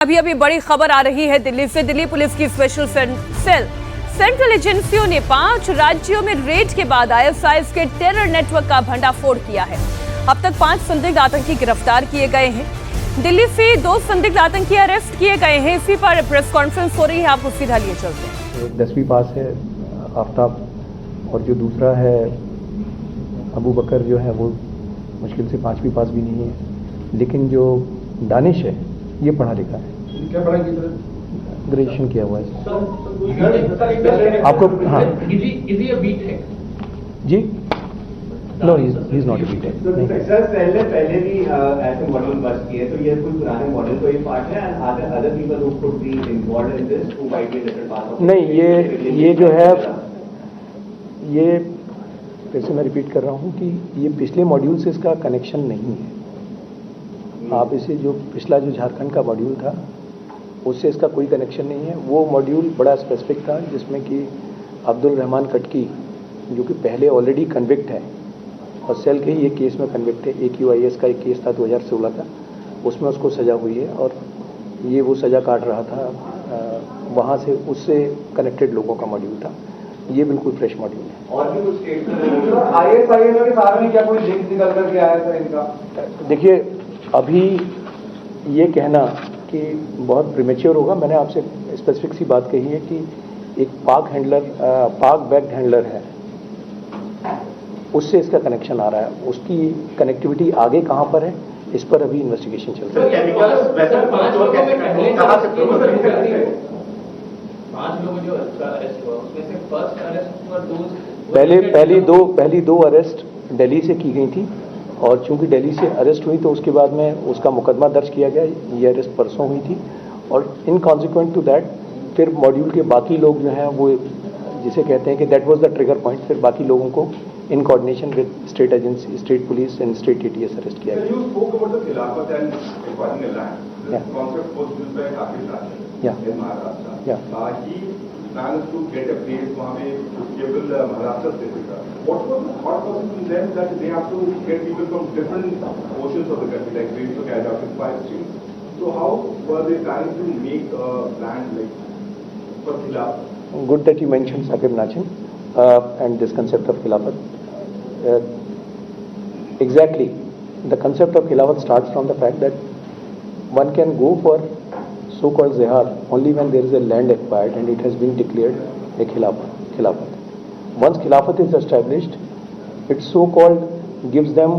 अभी बड़ी खबर आ रही है दिल्ली से। दिल्ली पुलिस की स्पेशल सेल सेंट्रल एजेंसियों ने 5 राज्यों में रेड के बाद आईएसआईएस के टेरर नेटवर्क का भंडाफोड़ किया है। अब तक 5 संदिग्ध आतंकी गिरफ्तार किए गए हैं। दिल्ली से 2 संदिग्ध आतंकी अरेस्ट किए गए हैं। इसी पर प्रेस कॉन्फ्रेंस हो रही है, आपको सीधा लिए चलते हैं। एक 10वीं पास है आफ्ताब, और जो दूसरा है अबू बकर, जो है वो मुश्किल से 5वीं पास भी नहीं है। लेकिन जो दानिश है ये पढ़ा लिखा है। क्या पढ़ाई की? ग्रेजुएशन किया हुआ है। आपको हाँ जी, no he is not a BTech. Sir पहले भी ऐसे मॉडल बस्ट किए, तो ये कोई पुराने मॉडल को ही पार्ट है and other people who could be involved in this who might be different part of. नहीं, ये जो है, ये फिर से मैं रिपीट कर रहा हूँ कि ये पिछले मॉड्यूल से इसका कनेक्शन नहीं है। आप इसे जो पिछला जो झारखंड का मॉड्यूल था उससे इसका कोई कनेक्शन नहीं है। वो मॉड्यूल बड़ा स्पेसिफिक था जिसमें कि अब्दुल रहमान कटकी, जो कि पहले ऑलरेडी कन्विक्ट है और सेल के ही एक केस में कन्विक्ट है। AQIS का एक केस था 2016 का, उसमें उसको सज़ा हुई है और ये वो सज़ा काट रहा था। वहाँ से उससे कनेक्टेड लोगों का मॉड्यूल था। ये बिल्कुल फ्रेश मॉड्यूल है। और भी कुछ स्टेट ISIS के साथ में क्या कोई लिंक निकल करके आया था इनका? देखिए, अभी ये कहना कि बहुत प्रीमेच्योर होगा। मैंने आपसे स्पेसिफिक सी बात कही है कि एक पाक बैग्ड हैंडलर है, उससे इसका कनेक्शन आ रहा है। उसकी कनेक्टिविटी आगे कहाँ पर है, इस पर अभी इन्वेस्टिगेशन चल रही है। पहली दो अरेस्ट दिल्ली से की गई थी, और चूंकि दिल्ली से अरेस्ट हुई तो उसके बाद में उसका मुकदमा दर्ज किया गया। ये अरेस्ट परसों हुई थी, और इन कॉन्सिक्वेंट टू दैट फिर मॉड्यूल के बाकी लोग जो हैं वो, जिसे कहते हैं कि that was the trigger point, फिर बाकी लोगों को in coordination with state agency, state police and state ATS arrest किया गया। managed to get a place वहाँ पे केवल महाराष्ट्र से था। What was the thought process in them that they have to get people from different portions of the country, like they used to carry out in 5 states. So how were they trying to make a plan like for Khilafat? Good that you mentioned Saqib Nachin and this concept of Khilafat. Exactly, the concept of Khilafat starts from the fact that one can go for so-called zihar only when there is a land acquired and it has been declared a khilafat. Once khilafat is established, it so-called gives them